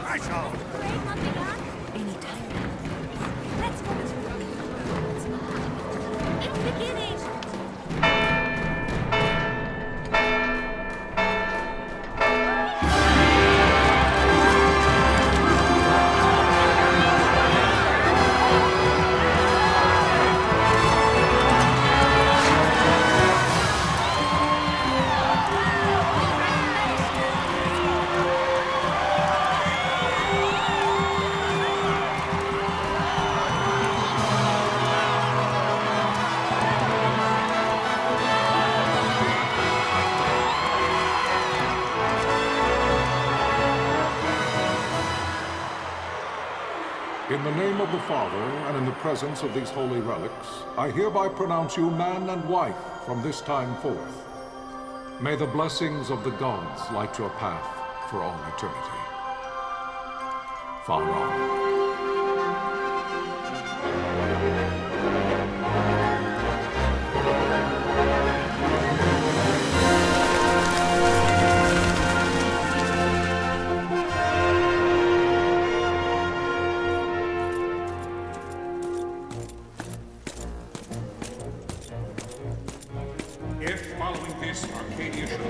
special! Anytime. Let's go to it's beginning! In the name of the Father, and in the presence of these holy relics, I hereby pronounce you man and wife from this time forth. May the blessings of the gods light your path for all eternity. Far on.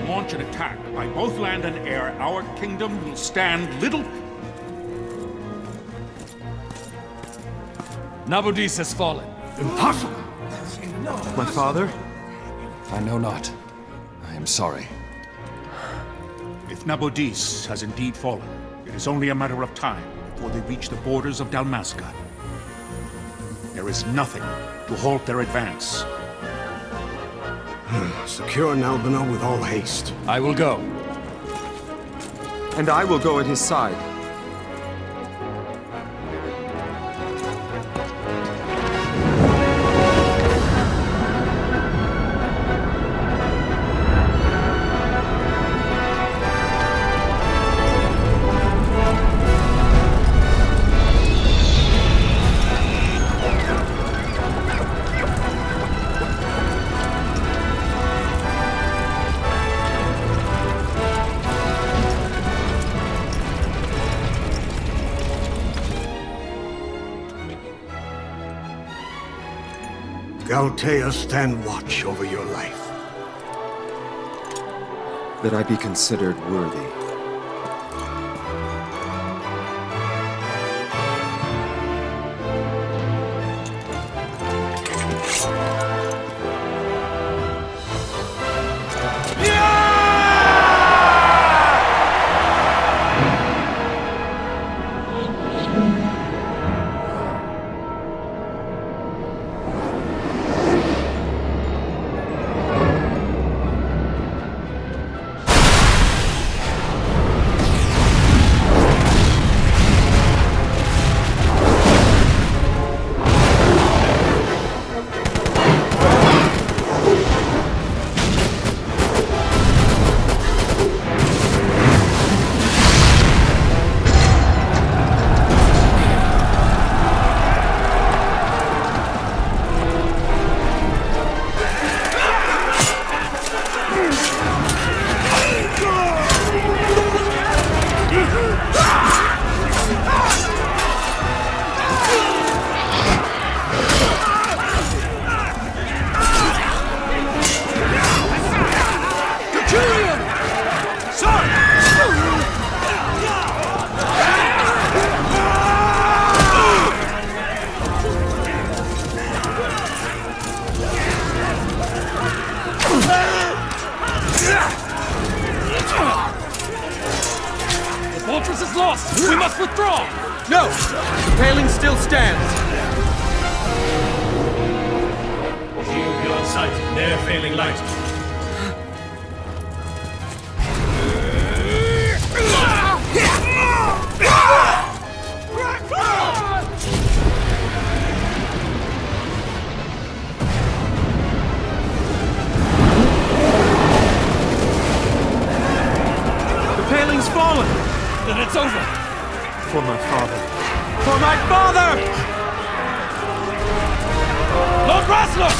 Launch an attack by both land and air, our kingdom will stand little... Nabudis has fallen. Impossible! My father? I know not. I am sorry. If Nabudis has indeed fallen, it is only a matter of time before they reach the borders of Dalmasca. There is nothing to halt their advance. Secure Nalbina with all haste. I will go. And I will go at his side. Galtea, stand watch over your life. That I be considered worthy. Fortress is lost! We must withdraw! No! The paling still stands! Shield beyond sight, ne'er failing light. The paling's fallen! Then it's over! For my father. For my father! Lord Rasler!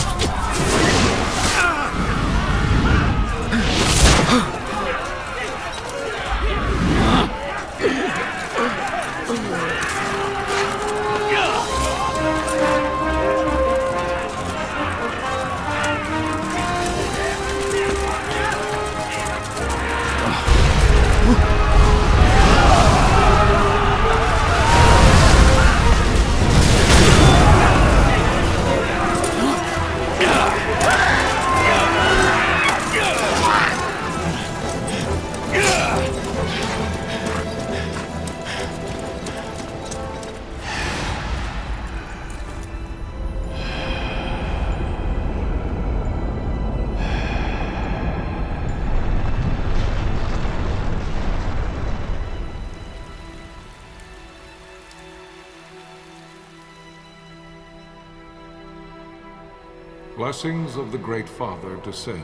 blessings of the Great Father descend,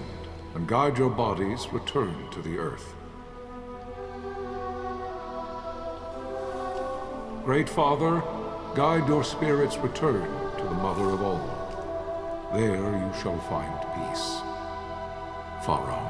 and guide your bodies return to the earth. Great Father, guide your spirits return to the Mother of all. There you shall find peace. Pharaoh.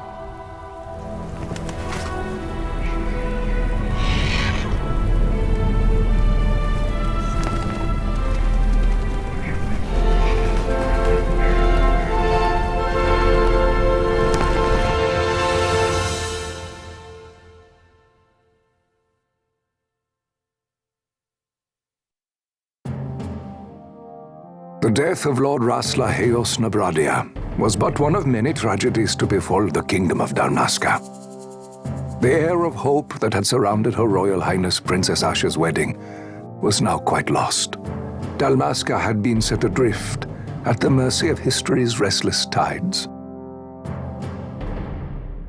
The death of Lord Rasla Heos Nabradia was but one of many tragedies to befall the kingdom of Dalmasca. The air of hope that had surrounded Her Royal Highness Princess Asha's wedding was now quite lost. Dalmasca had been set adrift at the mercy of history's restless tides.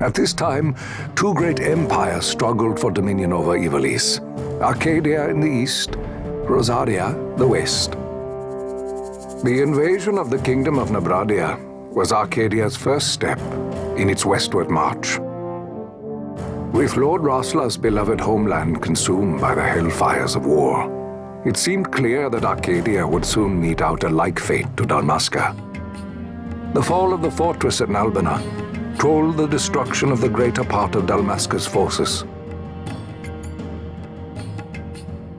At this time, two great empires struggled for dominion over Ivalice: Arcadia in the east, Rosaria the west. The invasion of the Kingdom of Nabradia was Arcadia's first step in its westward march. With Lord Rasla's beloved homeland consumed by the hellfires of war, it seemed clear that Arcadia would soon mete out a like fate to Dalmasca. The fall of the fortress at Nalbina told the destruction of the greater part of Dalmasca's forces.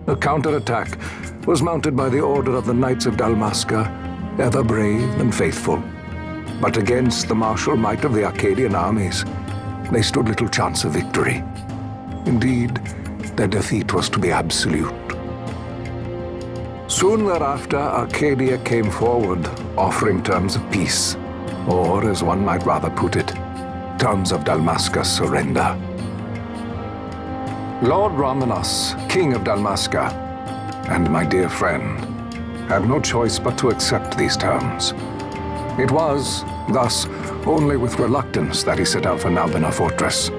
A counterattack was mounted by the order of the Knights of Dalmasca, ever brave and faithful. But against the martial might of the Arcadian armies, they stood little chance of victory. Indeed, their defeat was to be absolute. Soon thereafter, Arcadia came forward, offering terms of peace, or, as one might rather put it, terms of Dalmasca's surrender. Lord Ramenas, King of Dalmasca, and my dear friend, had no choice but to accept these terms. It was, thus, only with reluctance that he set out for Nalbina Fortress,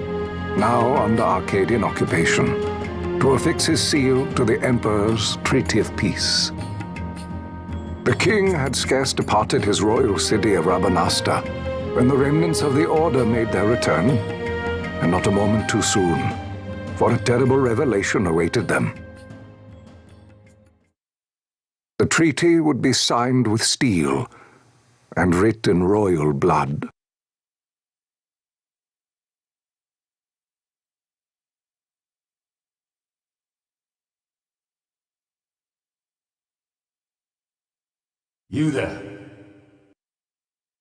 now under Arcadian occupation, to affix his seal to the Emperor's Treaty of Peace. The king had scarce departed his royal city of Rabanasta when the remnants of the Order made their return, and not a moment too soon, for a terrible revelation awaited them. The treaty would be signed with steel and writ in royal blood. You there?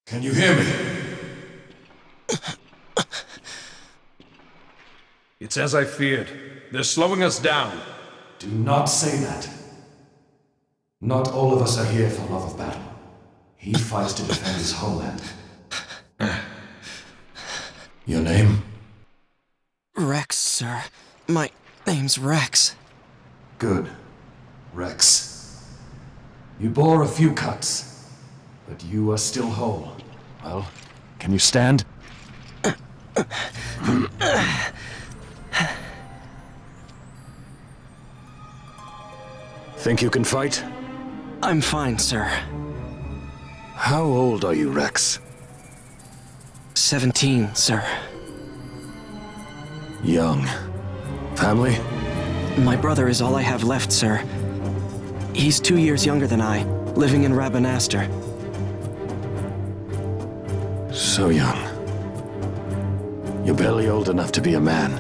Can you hear me? It's as I feared. They're slowing us down. Do not say that. Not all of us are here for love of battle. He fights to defend his homeland. Your name? Rex, sir. My name's Rex. Good. Rex. You bore a few cuts, but you are still whole. Well, can you stand? Think you can fight? I'm fine, sir. How old are you, Rex? 17, sir. Young. Family? My brother is all I have left, sir. He's 2 years younger than I, living in Rabanaster. So young. You're barely old enough to be a man.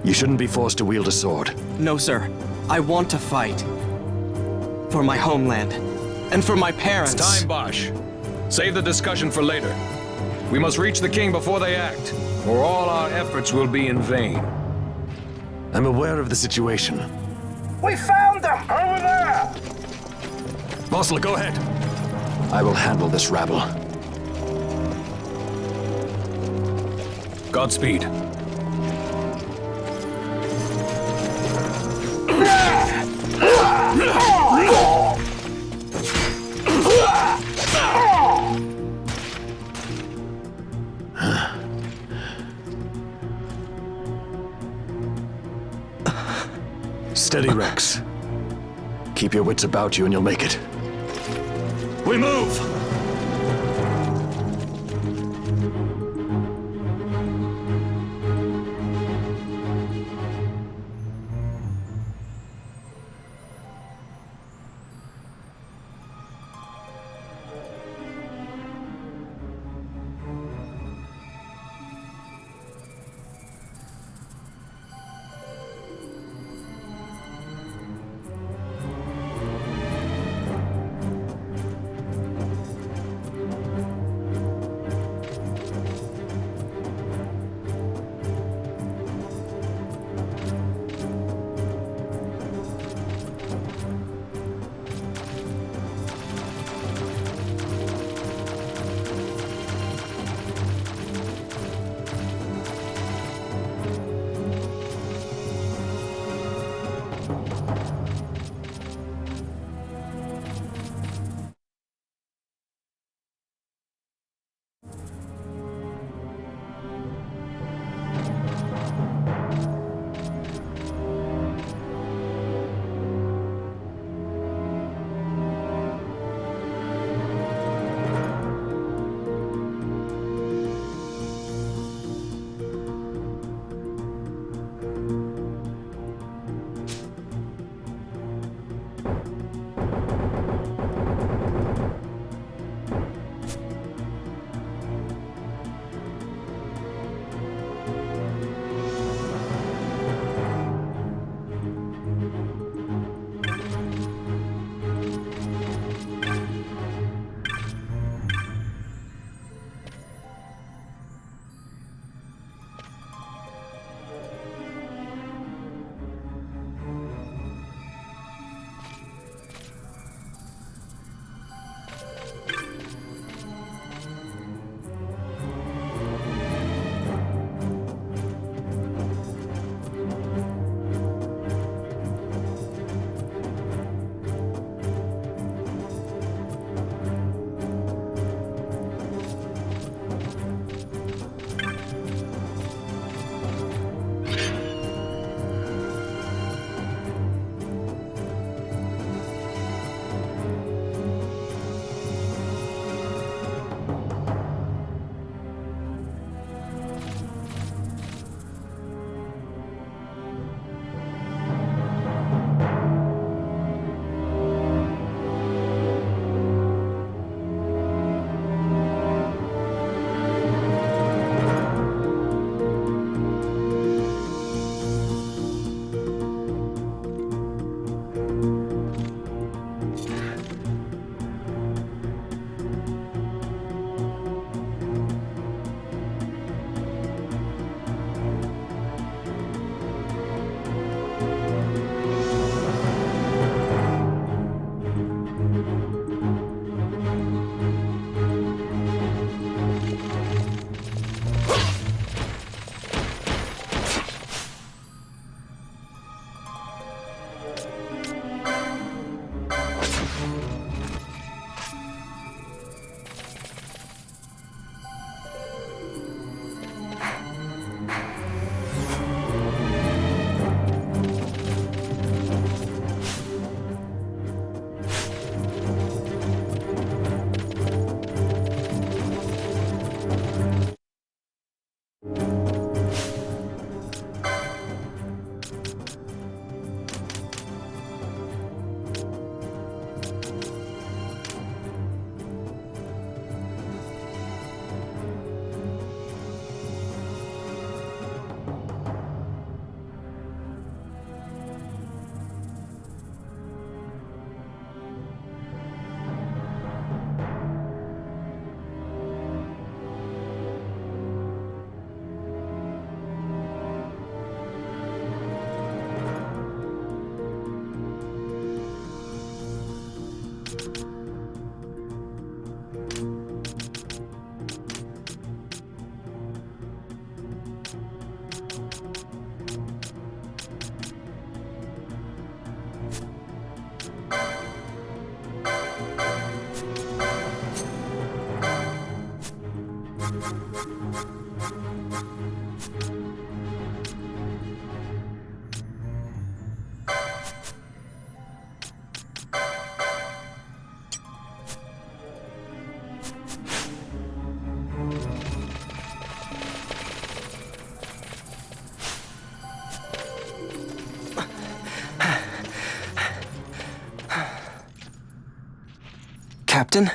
You shouldn't be forced to wield a sword. No, sir. I want to fight. For my homeland. And for my parents. It's time, Bosch. Save the discussion for later. We must reach the king before they act, or all our efforts will be in vain. I'm aware of the situation. We found them! Over there! Bosla, go ahead. I will handle this rabble. Godspeed. Steady, Rex. Keep your wits about you and you'll make it. We move! Captain?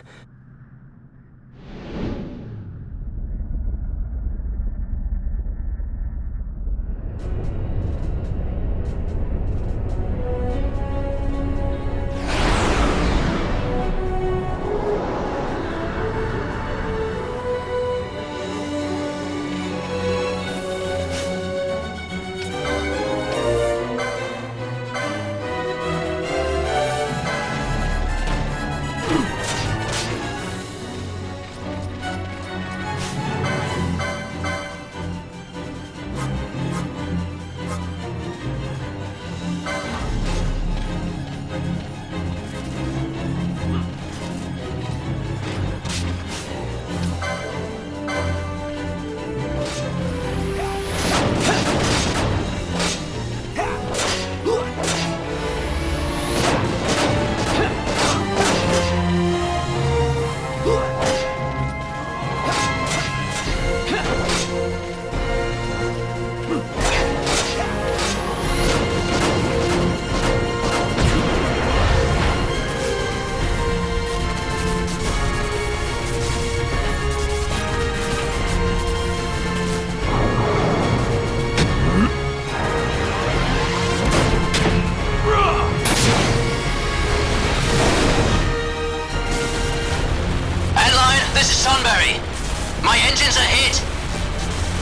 My engines are hit.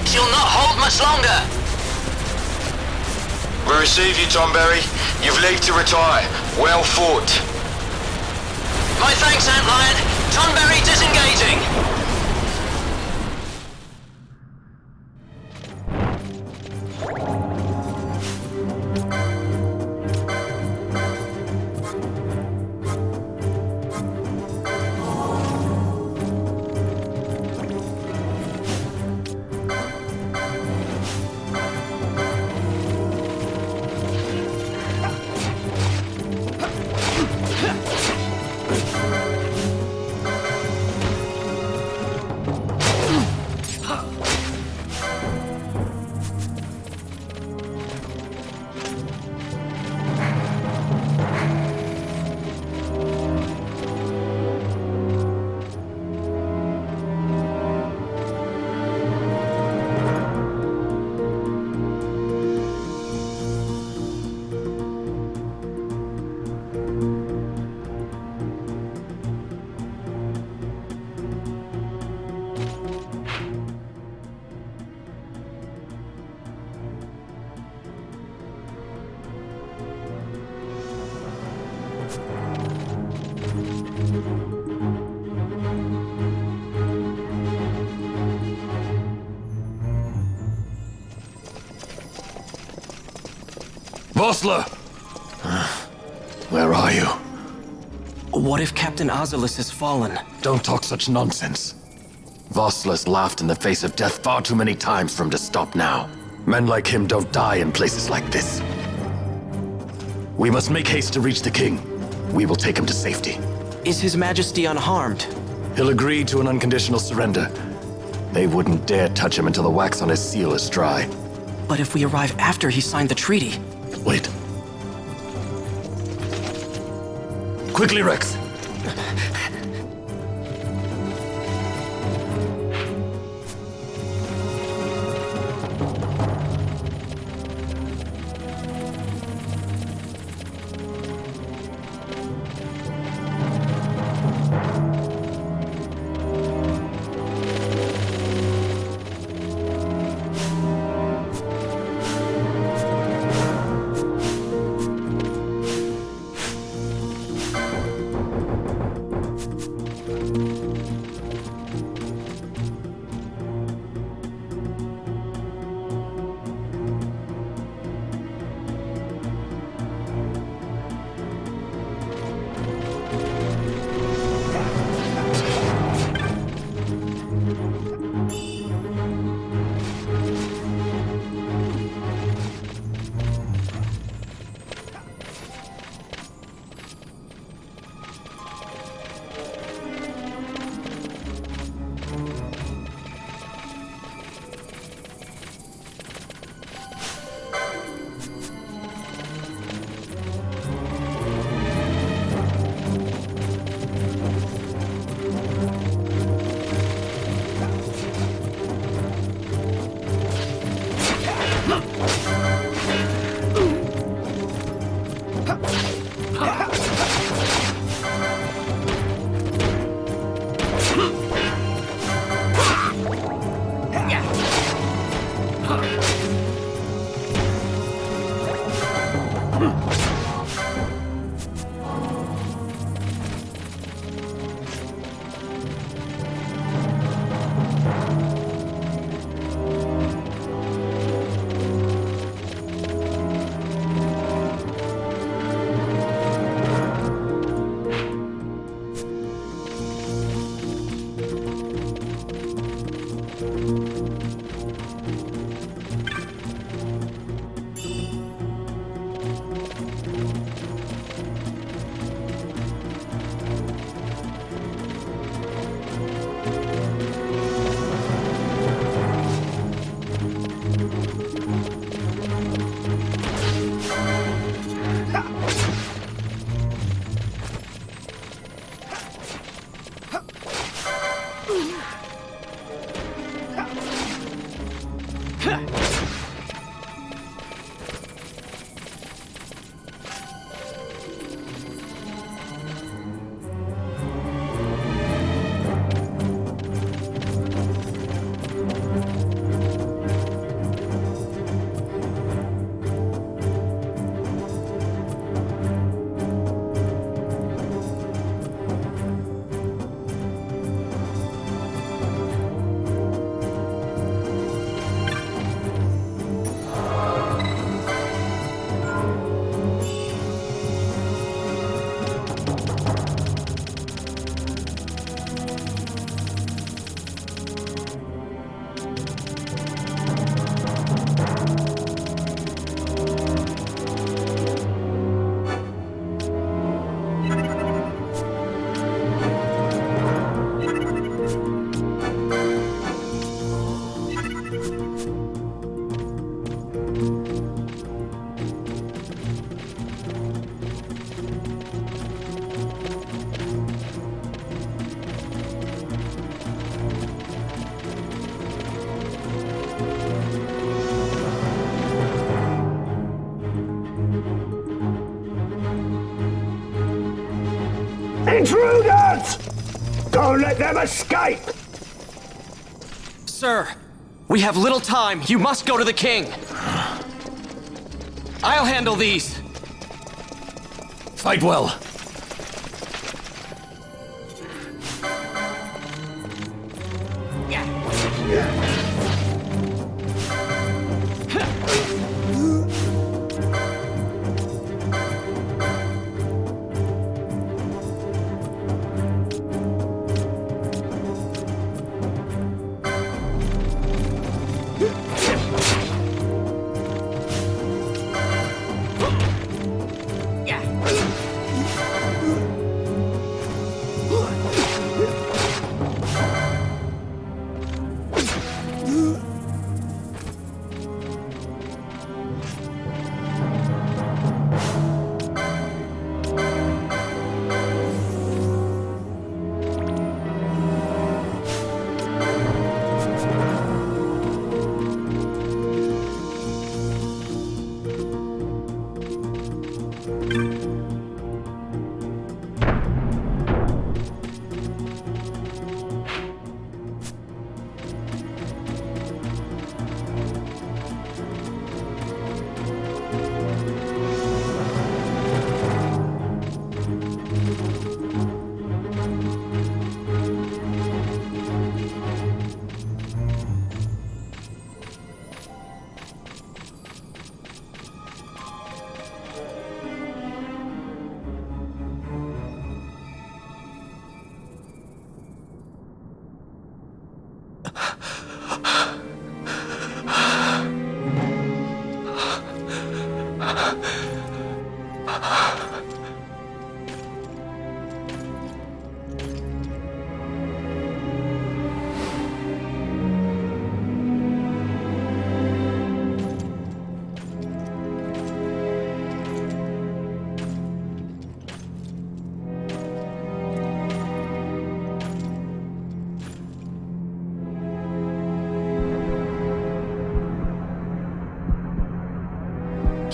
She'll not hold much longer. We receive you, Tomberry. You've leave to retire. Well fought. My thanks, Antlion. Tomberry disengaging. Vossler! Where are you? What if Captain Oculus has fallen? Don't talk such nonsense. Vossler's laughed in the face of death far too many times for him to stop now. Men like him don't die in places like this. We must make haste to reach the king. We will take him to safety. Is His Majesty unharmed? He'll agree to an unconditional surrender. They wouldn't dare touch him until the wax on his seal is dry. But if we arrive after he signed the treaty... Wait. Quickly, Rex! Intruders! Don't let them escape! Sir, we have little time. You must go to the king. I'll handle these. Fight well.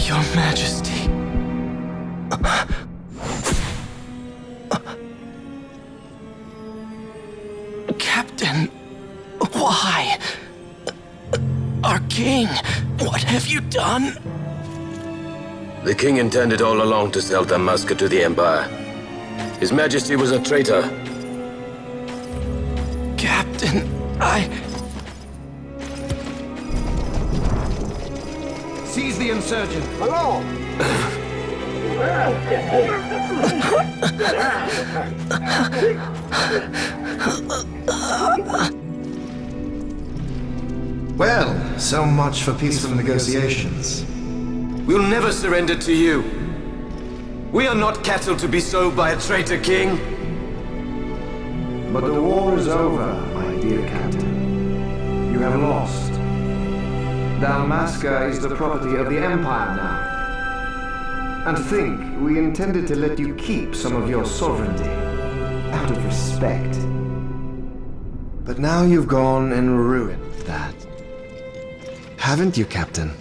Your Majesty. Captain, why? Our king, what have you done? The king intended all along to sell Dalmasca to the Empire. His Majesty was a traitor. Captain, Seize the insurgent. Hello! Well, so much for peaceful negotiations. We'll never surrender to you. We are not cattle to be sold by a traitor king. But the war is over, my dear Captain. You have lost. Dalmasca is the property of the Empire now. And to think, we intended to let you keep some of your sovereignty, out of respect. But now you've gone and ruined that. Haven't you, Captain?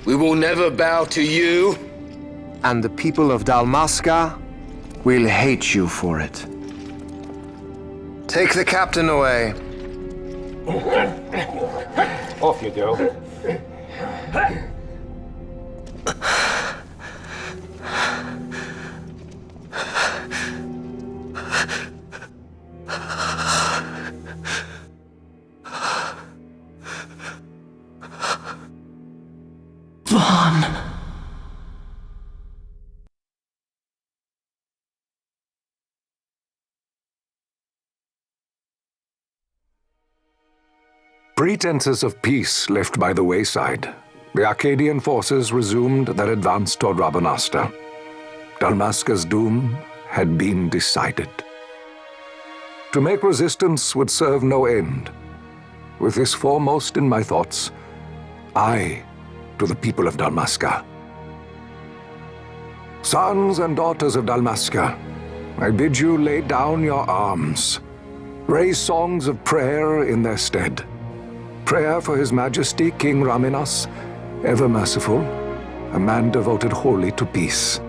We will never bow to you. And the people of Dalmasca will hate you for it. Take the captain away. Off you go. Pretenses of peace left by the wayside, the Arcadian forces resumed their advance toward Rabanasta. Dalmasca's doom had been decided. To make resistance would serve no end. With this foremost in my thoughts, I to the people of Dalmasca. Sons and daughters of Dalmasca, I bid you lay down your arms. Raise songs of prayer in their stead. Prayer for His Majesty King Raminas, ever merciful, a man devoted wholly to peace.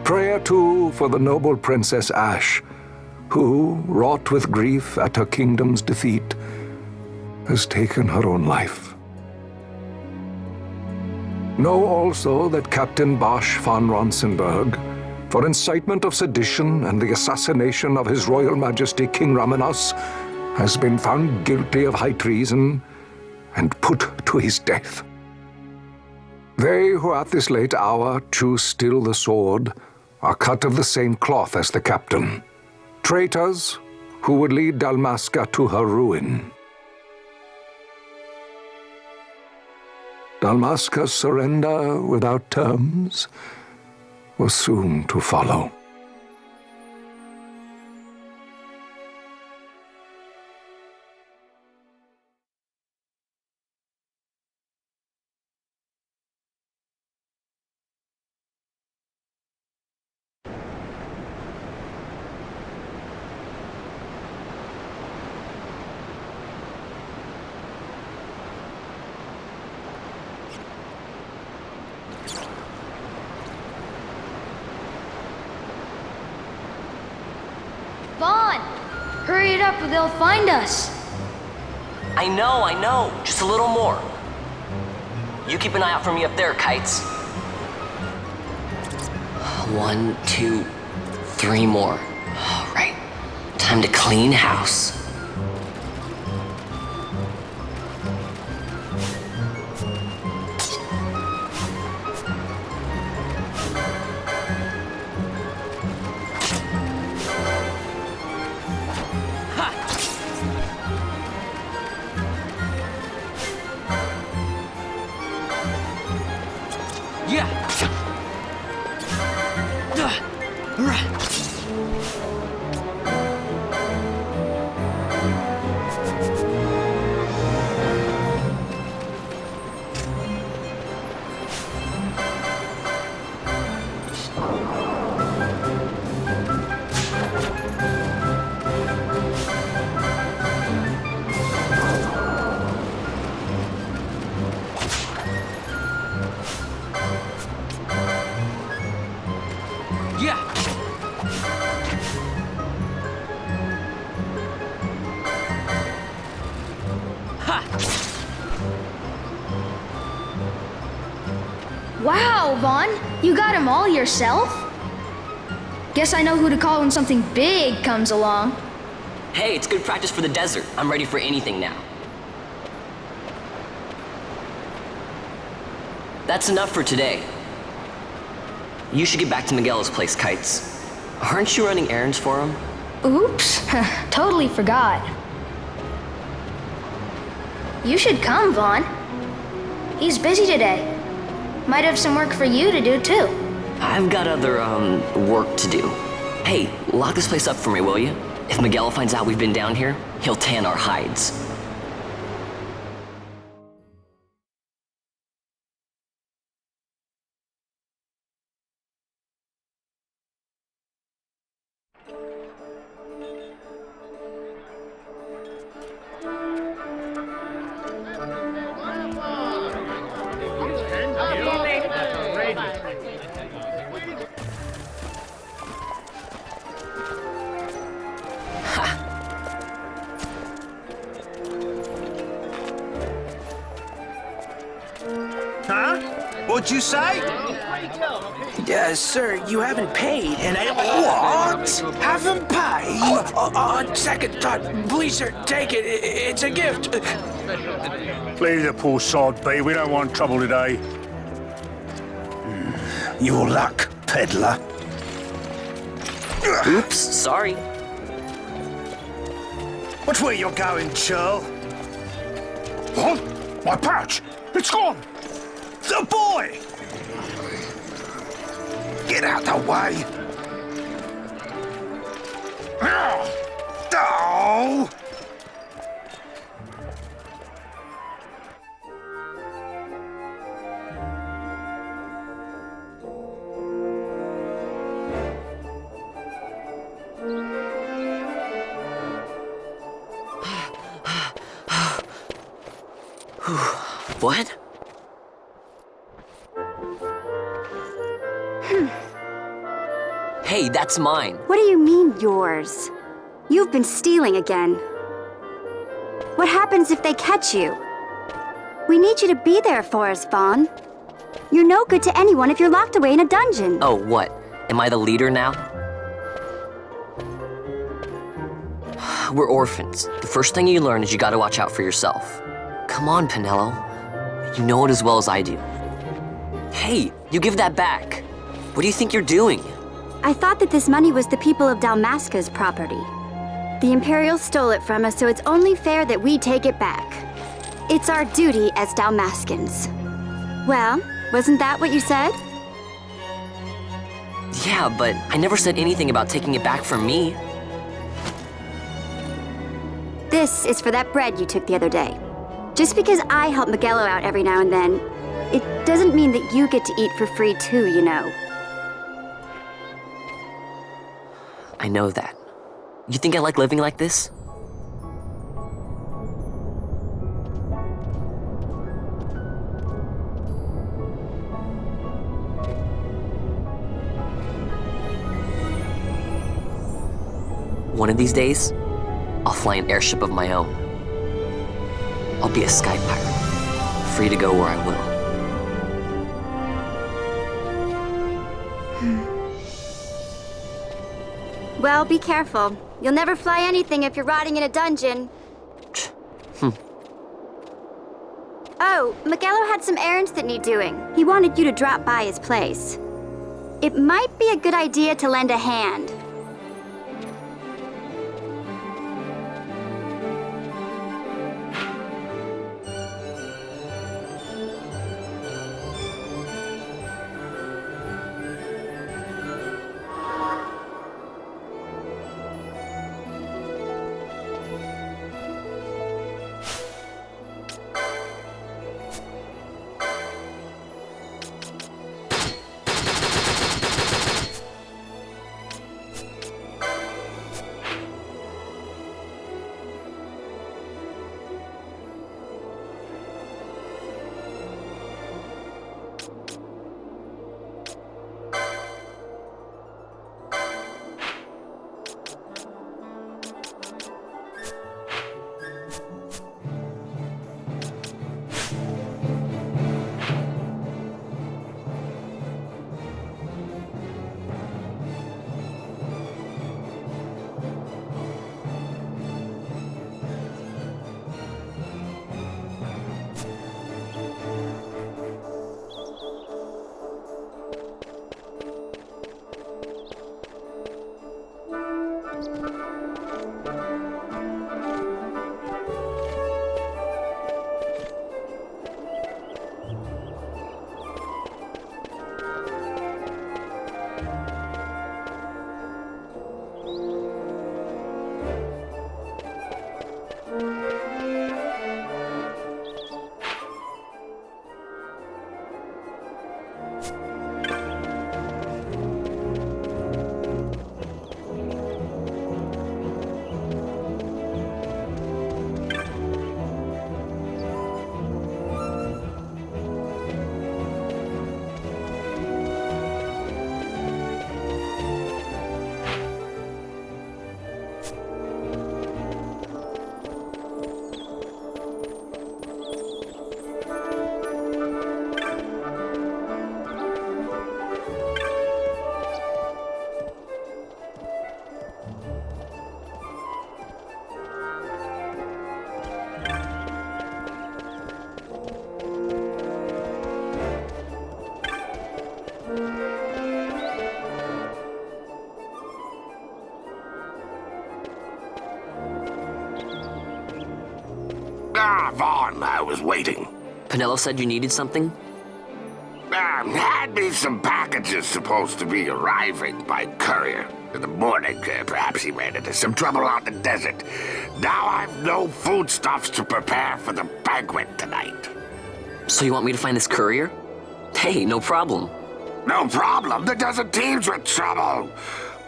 Prayer, too, for the noble Princess Ash, who, wrought with grief at her kingdom's defeat, has taken her own life. Know also that Captain Bosch von Ronsenberg, for incitement of sedition and the assassination of His Royal Majesty King Raminas, has been found guilty of high treason and put to his death. They who at this late hour choose still the sword are cut of the same cloth as the captain, traitors who would lead Dalmasca to her ruin. Dalmasca's surrender without terms was soon to follow. Vaughn! Hurry it up or they'll find us! I know. Just a little more. You keep an eye out for me up there, Kites. 1, 2, 3 more. All right. Time to clean house. Wow, Vaughn, you got him all yourself? Guess I know who to call when something big comes along. Hey, it's good practice for the desert. I'm ready for anything now. That's enough for today. You should get back to Miguel's place, Kites. Aren't you running errands for him? Oops, totally forgot. You should come, Vaughn. He's busy today. Might have some work for you to do, too. I've got other, work to do. Hey, lock this place up for me, will you? If Miguel finds out we've been down here, he'll tan our hides. Huh? What'd you say? Sir, you haven't paid, and I... What? Haven't paid? On second thought, please, sir, take it. It's a gift. Leave the poor sod be. We don't want trouble today. Your luck, peddler. Oops, sorry. Watch where you're going, churl. What? My pouch! It's gone! The boy! Get out the way! Oh! What? Hey, that's mine. What do you mean, yours? You've been stealing again. What happens if they catch you? We need you to be there for us, Vaughn. You're no good to anyone if you're locked away in a dungeon. Oh, what? Am I the leader now? We're orphans. The first thing you learn is you gotta watch out for yourself. Come on, Pinello. You know it as well as I do. Hey, you give that back. What do you think you're doing? I thought that this money was the people of Dalmasca's property. The Imperials stole it from us, so it's only fair that we take it back. It's our duty as Dalmascans. Well, wasn't that what you said? Yeah, but I never said anything about taking it back from me. This is for that bread you took the other day. Just because I help Miguelo out every now and then, it doesn't mean that you get to eat for free too, you know. I know that. You think I like living like this? One of these days, I'll fly an airship of my own. I'll be a sky pirate, free to go where I will. Well, be careful. You'll never fly anything if you're rotting in a dungeon. Oh, Miguelo had some errands that need doing. He wanted you to drop by his place. It might be a good idea to lend a hand. Ah, Vaughn, I was waiting. Pinello said you needed something? Had me some packages supposed to be arriving by courier. In the morning, perhaps he ran into some trouble out in the desert. Now I've no foodstuffs to prepare for the banquet tonight. So you want me to find this courier? Hey, no problem. No problem? The desert teems with trouble.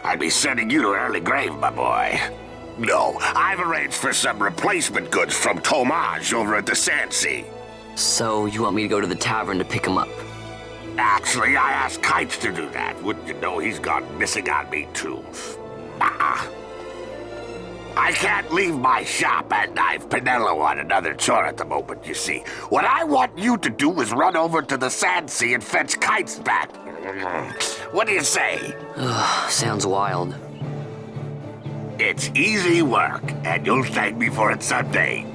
I'd be sending you to early grave, my boy. No, I've arranged for some replacement goods from Tomage over at the Sandsea. So you want me to go to the tavern to pick him up? Actually, I asked Kites to do that. Wouldn't you know he's gone missing on me, too. I can't leave my shop, and I've Pinello on another chore at the moment, you see. What I want you to do is run over to the Sandsea and fetch Kites back. What do you say? Sounds wild. It's easy work, and you'll thank me for it someday.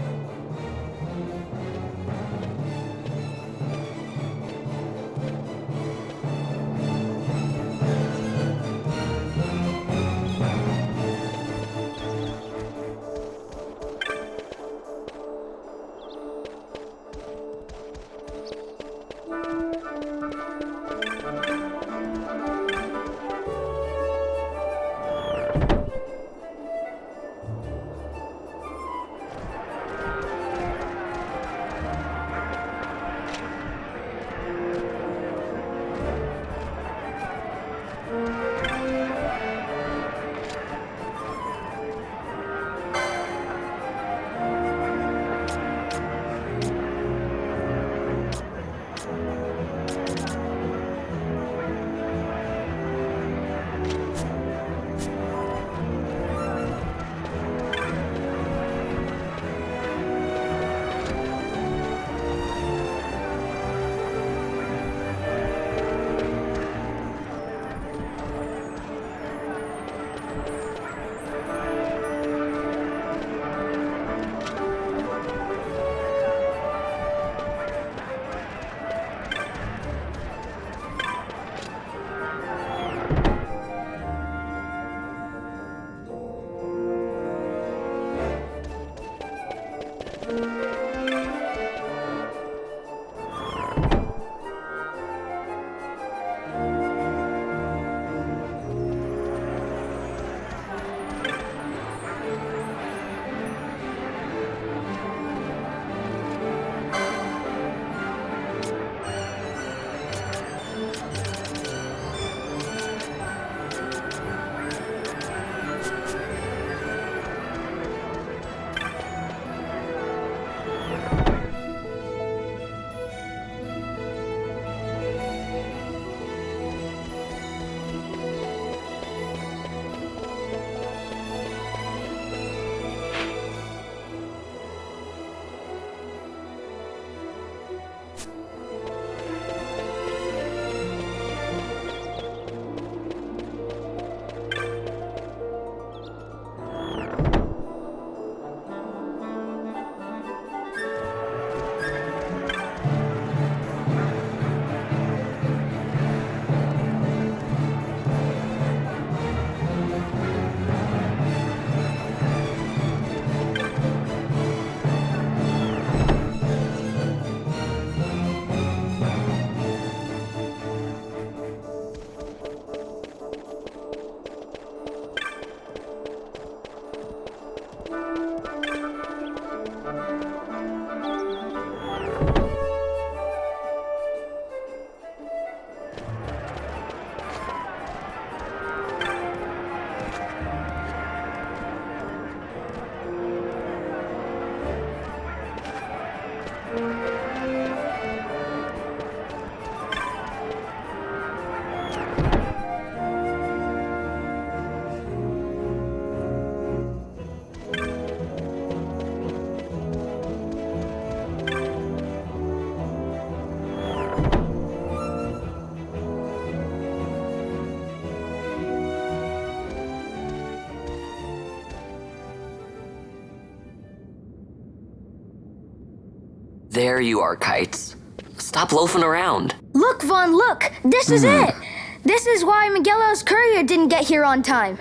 There you are, Kites. Stop loafing around. Look, Vaughn, look! This is it! This is why Miguelo's courier didn't get here on time.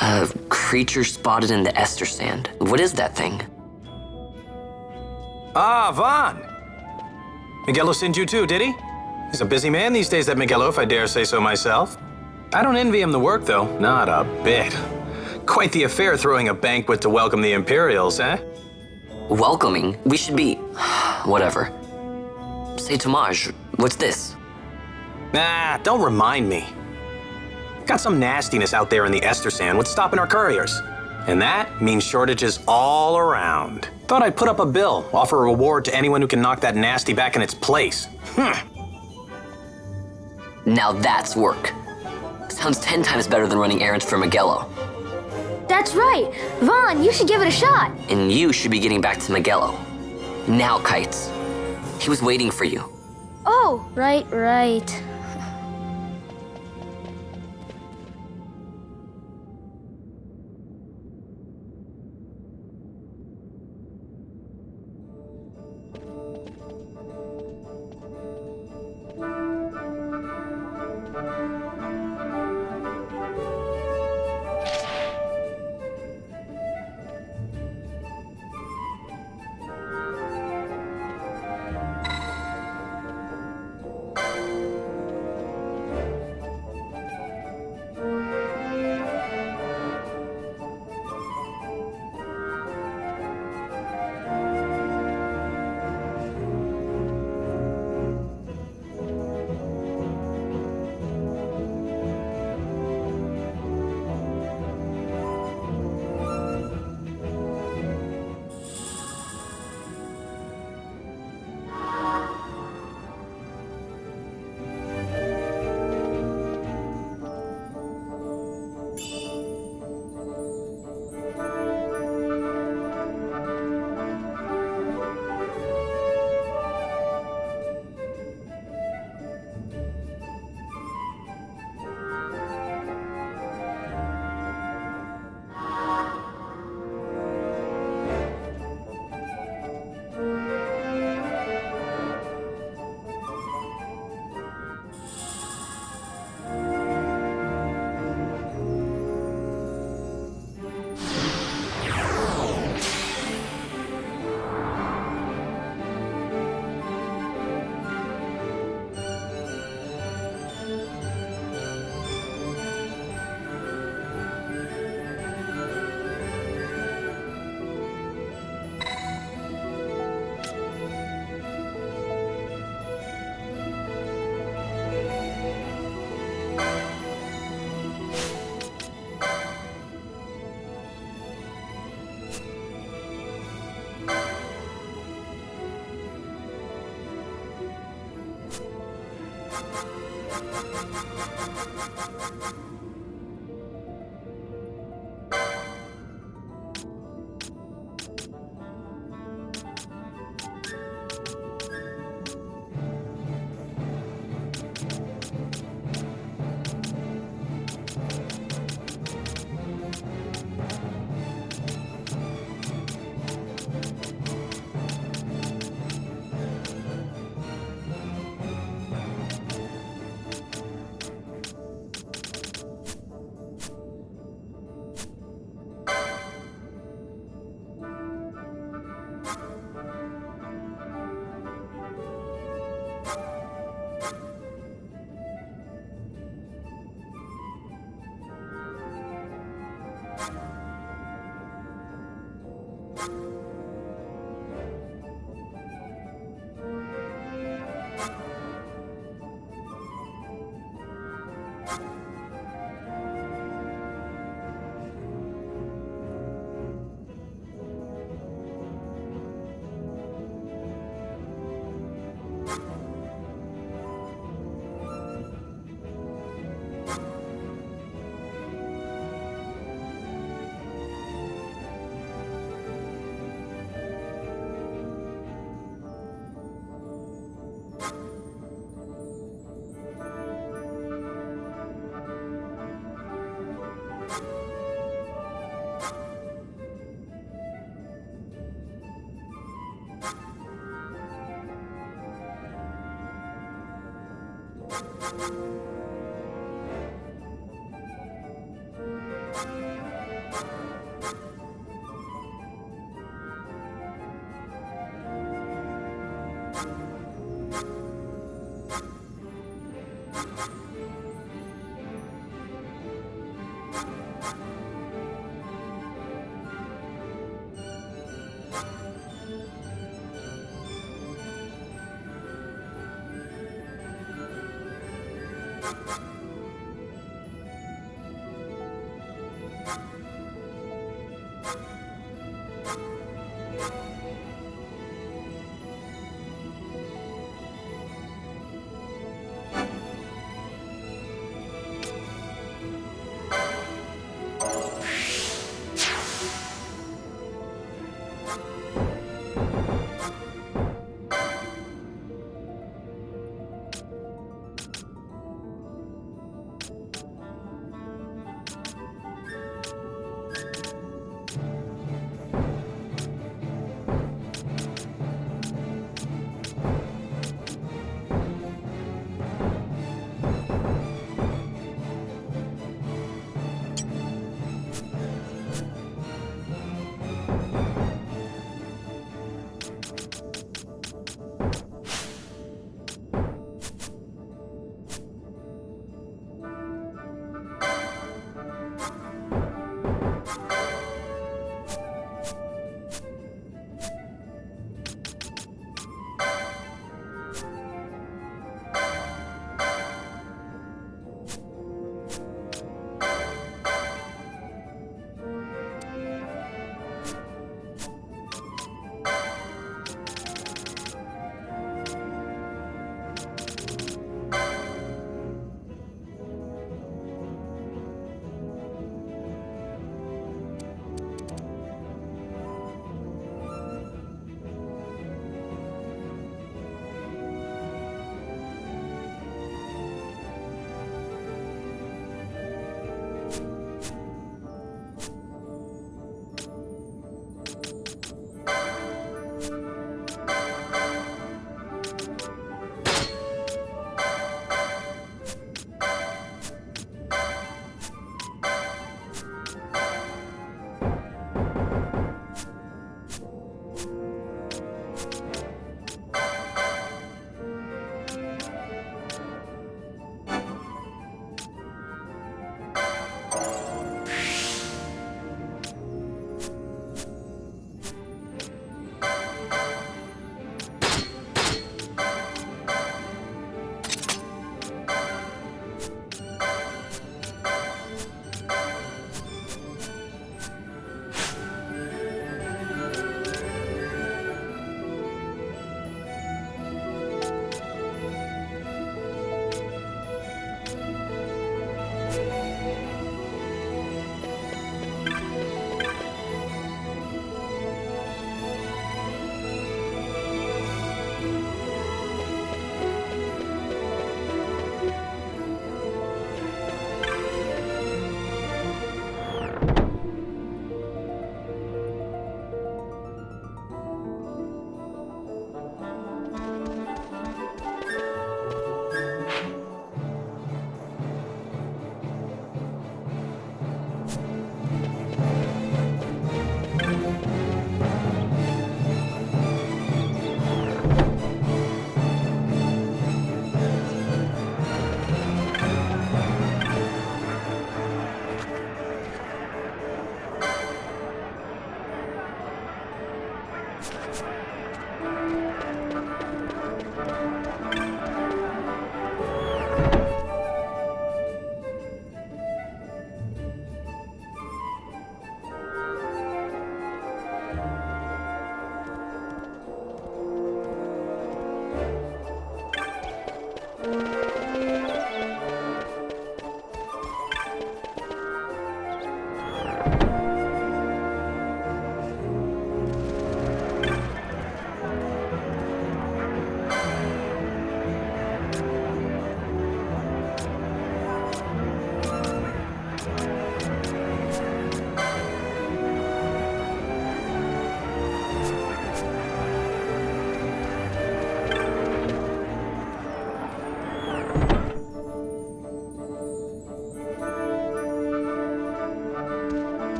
A creature spotted in the ester sand. What is that thing? Ah, Vaughn! Miguelo sent you too, did he? He's a busy man these days, that Miguelo, if I dare say so myself. I don't envy him the work, though. Not a bit. Quite the affair throwing a banquet to welcome the Imperials, eh? Welcoming? We should be... whatever. Say, Tomaj, what's this? Nah, don't remind me. Got some nastiness out there in the ester sand. What's stopping our couriers? And that means shortages all around. Thought I'd put up a bill, offer a reward to anyone who can knock that nasty back in its place. Now that's work. Sounds 10 times better than running errands for Miguelo. That's right! Vaughn, you should give it a shot! And you should be getting back to Miguelo. Now, Kites. He was waiting for you. Oh, right.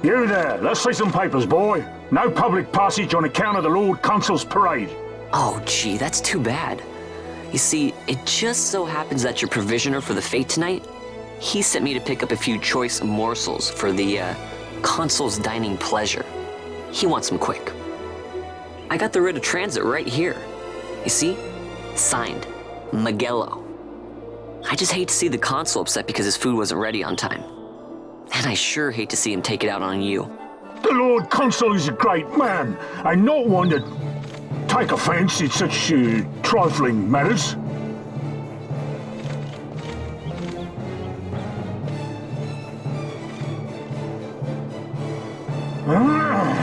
You there, let's see some papers, boy. No public passage on account of the Lord Consul's parade. Oh, gee, that's too bad. You see, it just so happens that your provisioner for the fete tonight, he sent me to pick up a few choice morsels for the, Consul's dining pleasure. He wants them quick. I got the writ of transit right here. You see? Signed, Magello. I just hate to see the Consul upset because his food wasn't ready on time. And I sure hate to see him take it out on you. The Lord Consul is a great man, and not one to take offense in such trifling matters.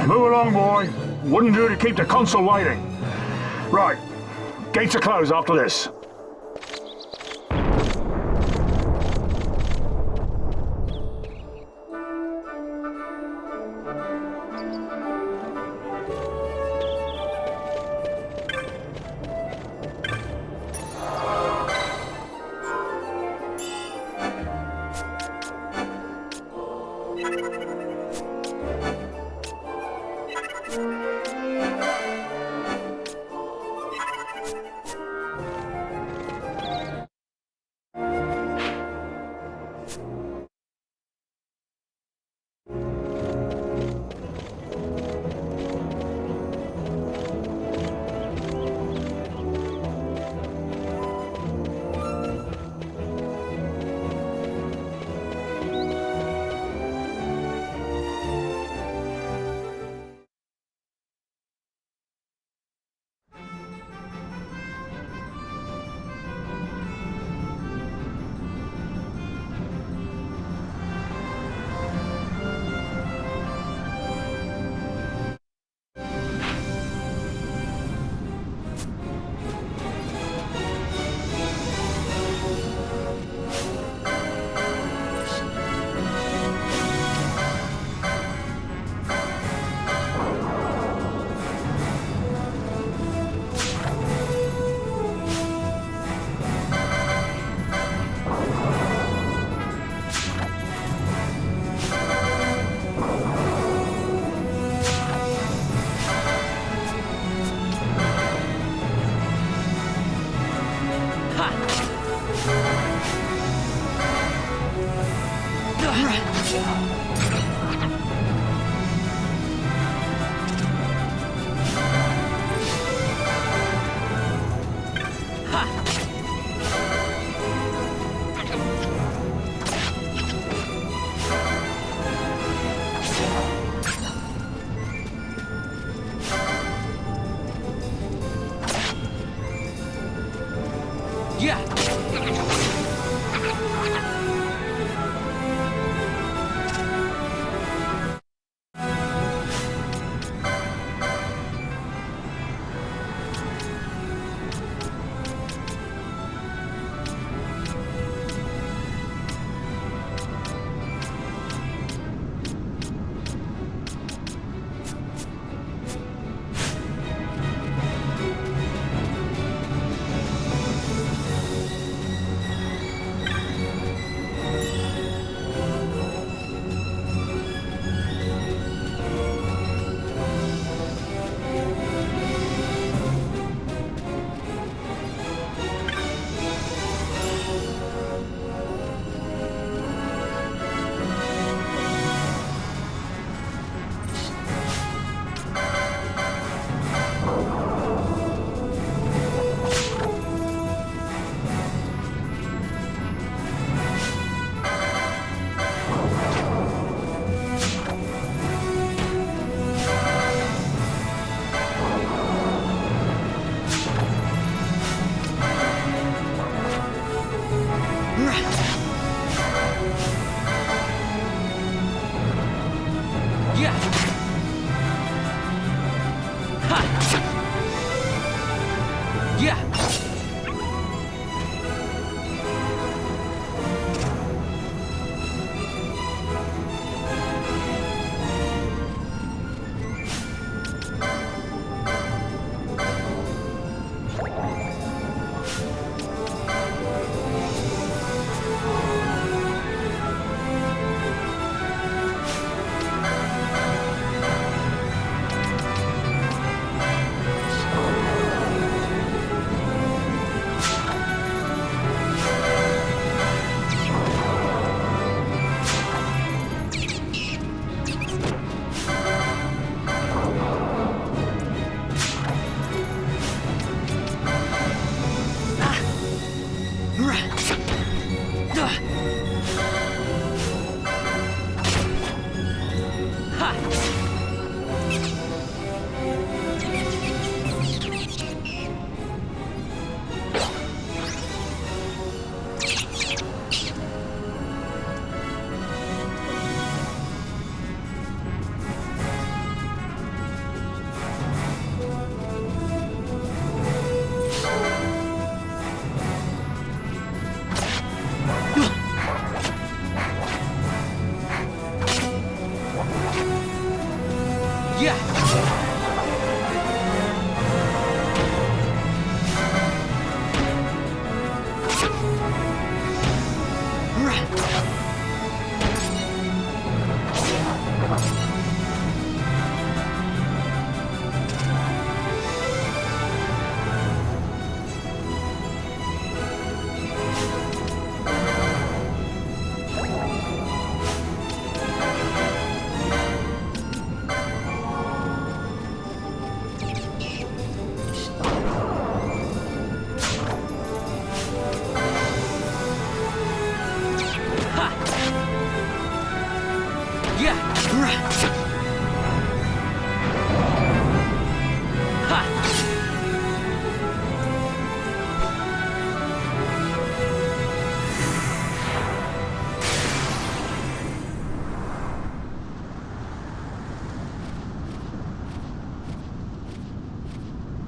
Move along, boy. Wouldn't do to keep the Consul waiting. Right, gates are closed after this.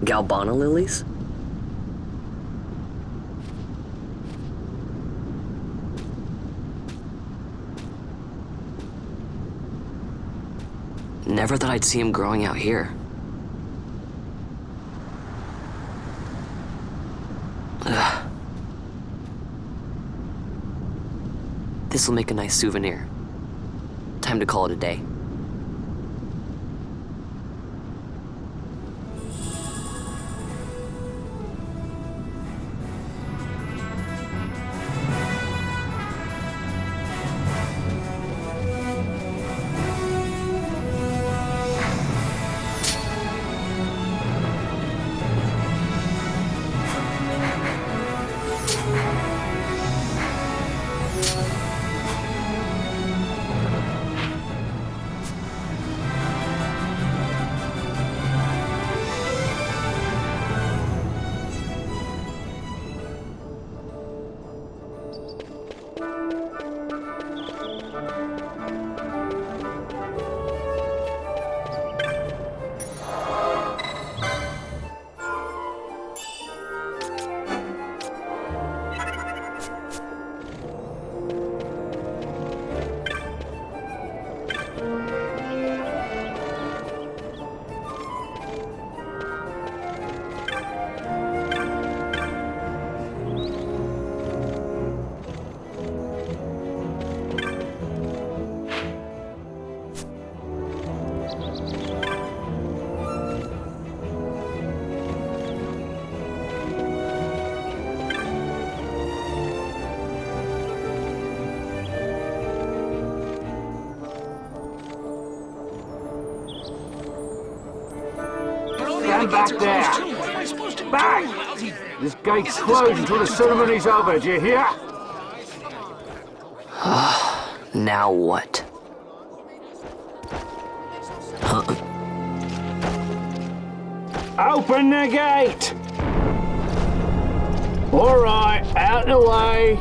Galbana lilies? Never thought I'd see him growing out here. Ugh. This'll make a nice souvenir. Time to call it a day. Stand back there! Back! This gate's closed until the ceremony's over, do you hear? Now what? Open the gate! Alright, out the way.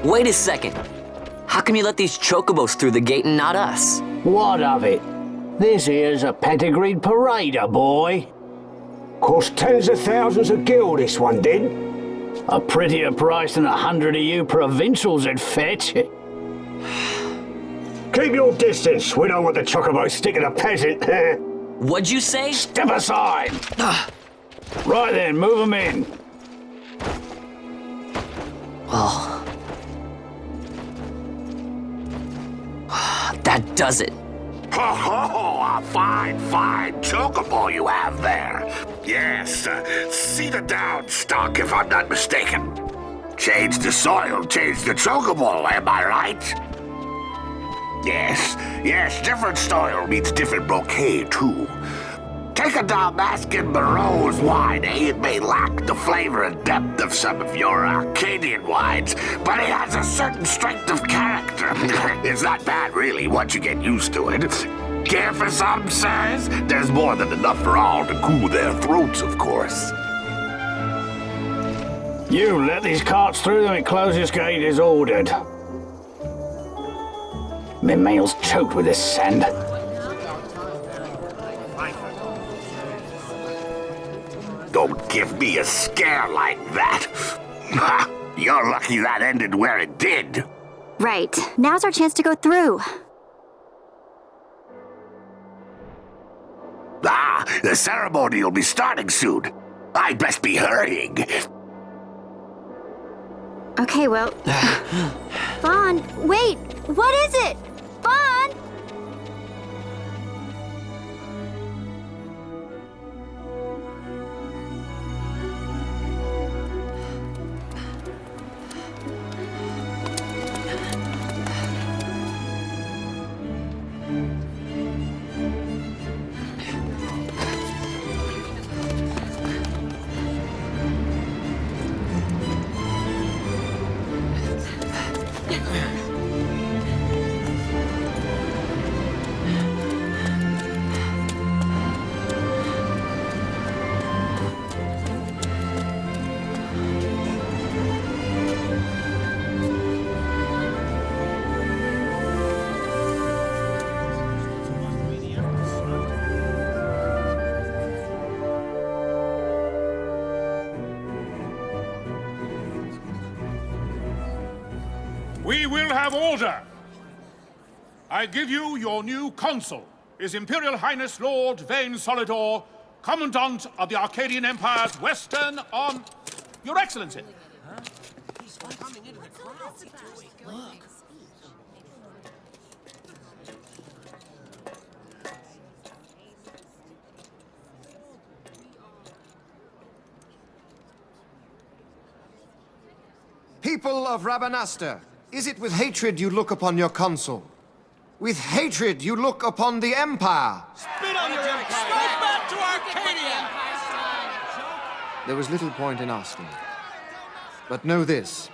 Wait a second. How come you let these chocobos through the gate and not us? What of it? This here's a pedigreed parader, boy. Cost tens of thousands of gil, this one did. A prettier price than 100 of you provincials would fetch. Keep your distance. We don't want the chocobos sticking a peasant. What'd you say? Step aside. Right then, move them in. Well, that does it. Oh, a fine chocobo you have there. Yes, cedar down stock if I'm not mistaken. Change the soil, change the chocobo, am I right? Yes, different soil means different bouquet too. Take a Dalmascan Barrow's wine. It may lack the flavor and depth of some of your Arcadian wines, but it has a certain strength of character. It's not bad, really, once you get used to it. Care for some, sirs? There's more than enough for all to cool their throats, of course. You let these carts through when closest gate is ordered. My mail's choked with this sand. Don't give me a scare like that. You're lucky that ended where it did. Right. Now's our chance to go through. The ceremony will be starting soon. I'd best be hurrying. Okay, well... Vaughn, wait! What is it? Vaughn! We will have order. I give you your new consul, His Imperial Highness Lord Vane Solidor, Commandant of the Arcadian Empire's Western Arm... Your Excellency. People of Rabanastre, is it with hatred you look upon your consul? With hatred you look upon the Empire? Spit on your empire! Go back to Arcadia! There was little point in asking. But know this,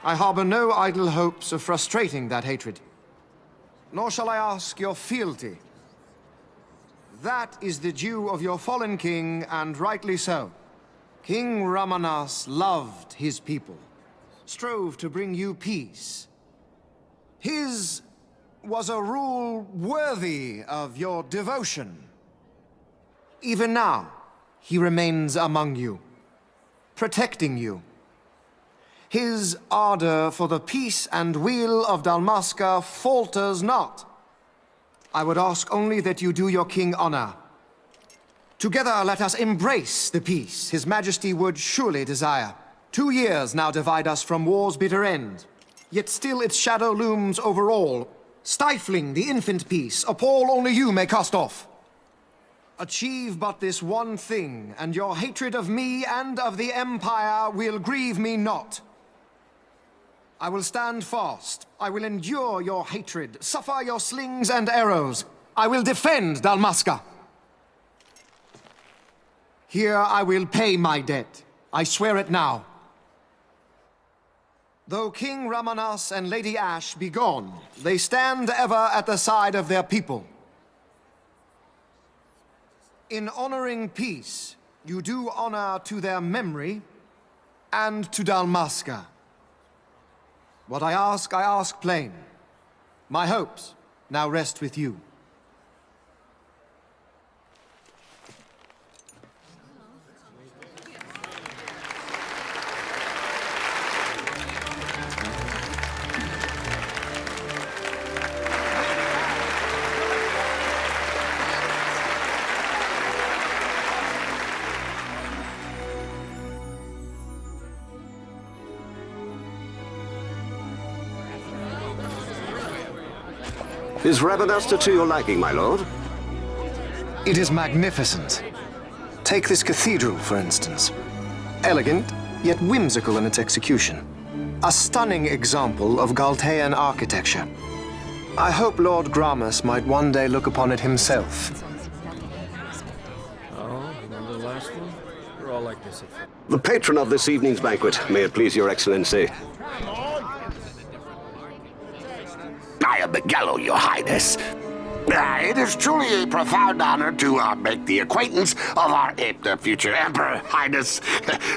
I harbor no idle hopes of frustrating that hatred. Nor shall I ask your fealty. That is the due of your fallen king, and rightly so. King Ramanas loved his people, strove to bring you peace. His was a rule worthy of your devotion. Even now, he remains among you, protecting you. His ardor for the peace and weal of Dalmasca falters not. I would ask only that you do your king honor. Together let us embrace the peace His Majesty would surely desire. 2 years now divide us from war's bitter end, yet still its shadow looms over all, stifling the infant peace a pall only you may cast off. Achieve but this one thing, and your hatred of me and of the Empire will grieve me not. I will stand fast. I will endure your hatred, suffer your slings and arrows. I will defend Dalmasca. Here I will pay my debt. I swear it now. Though King Ramanas and Lady Ash be gone, they stand ever at the side of their people. In honoring peace, you do honor to their memory and to Dalmasca. What I ask plain. My hopes now rest with you. Is Rabanastre to your liking, my lord? It is magnificent. Take this cathedral, for instance. Elegant, yet whimsical in its execution. A stunning example of Galtean architecture. I hope Lord Gramus might one day look upon it himself. The patron of this evening's banquet, may it please your excellency. I am Miguel, your highness. It is truly a profound honor to make the acquaintance of our future emperor, highness.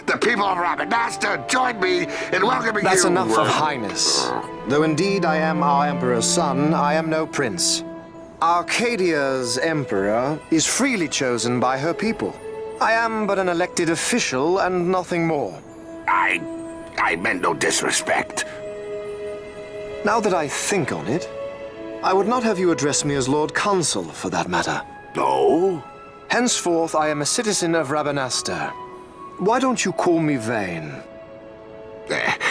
The people of Rabinasta join me in welcoming you. That's enough of highness. Though indeed I am our emperor's son, I am no prince. Arcadia's emperor is freely chosen by her people. I am but an elected official and nothing more. I meant no disrespect. Now that I think on it, I would not have you address me as Lord Consul, for that matter. No? Henceforth, I am a citizen of Rabinasta. Why don't you call me Vane?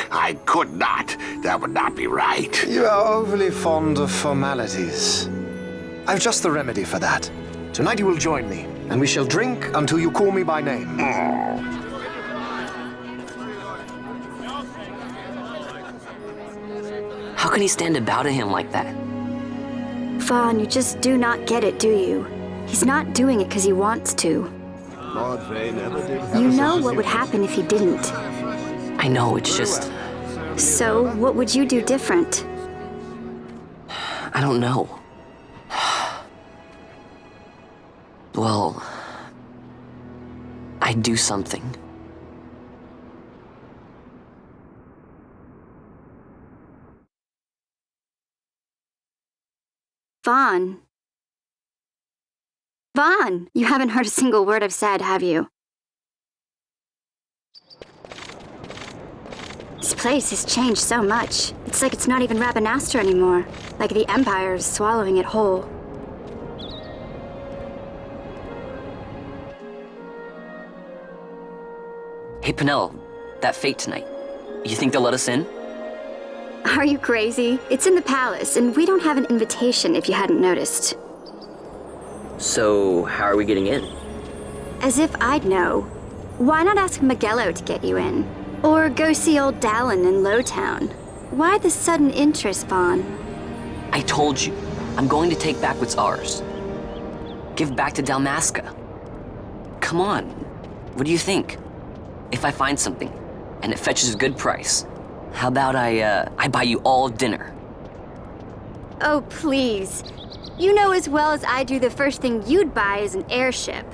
I could not. That would not be right. You are overly fond of formalities. I've just the remedy for that. Tonight you will join me, and we shall drink until you call me by name. How can he stand about him like that? Vaughn, you just do not get it, do you? He's not doing it because he wants to. Lord Vane never did. You know what would happen if he didn't. I know, it's just... So, what would you do different? I don't know. Well... I'd do something. Vaughn. Vaughn! You haven't heard a single word I've said, have you? This place has changed so much. It's like it's not even Rabinasta anymore. Like the Empire is swallowing it whole. Hey, Penel, that fete tonight. You think they'll let us in? Are you crazy? It's in the palace, and we don't have an invitation if you hadn't noticed. So, how are we getting in? As if I'd know. Why not ask Miguelo to get you in? Or go see old Dallin in Lowtown? Why the sudden interest, Vaughn? I told you, I'm going to take back what's ours. Give back to Dalmasca. Come on, what do you think? If I find something, and it fetches a good price, how about I buy you all dinner? Oh, please. You know as well as I do the first thing you'd buy is an airship.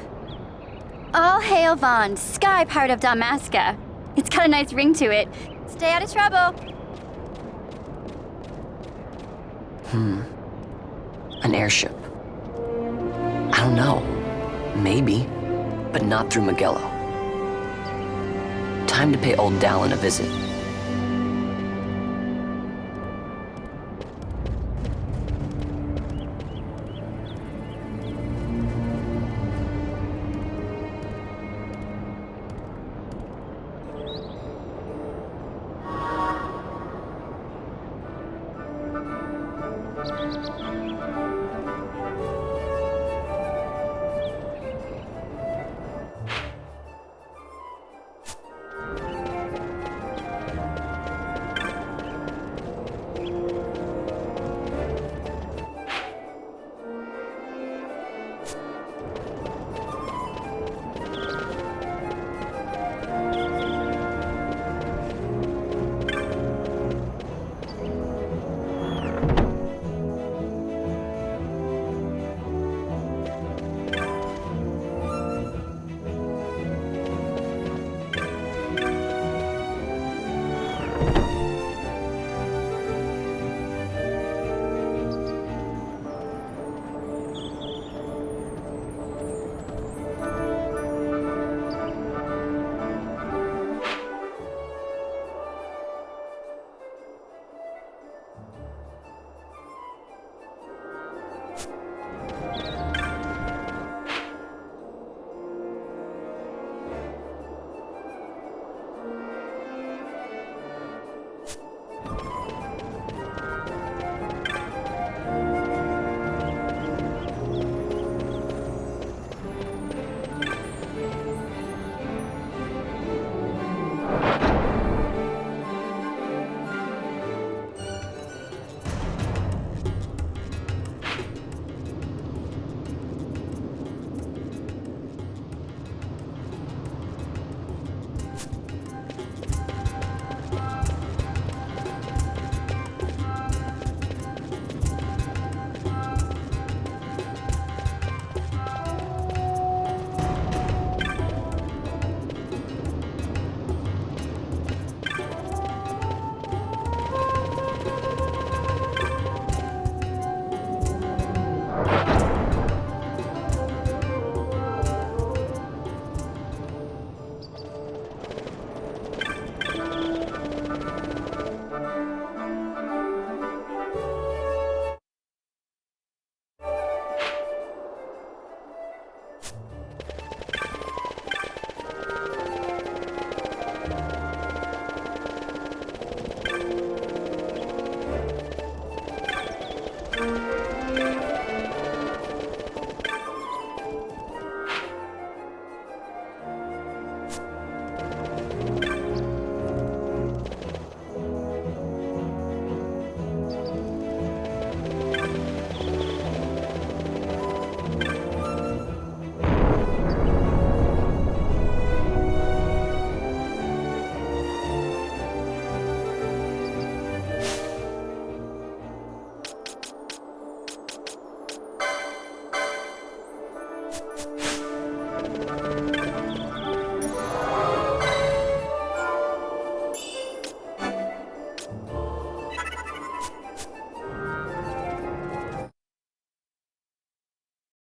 All hail Vaughn, Sky Pirate of Dalmasca. It's got a nice ring to it. Stay out of trouble. An airship. I don't know. Maybe, but not through Miguelo. Time to pay old Dallin a visit.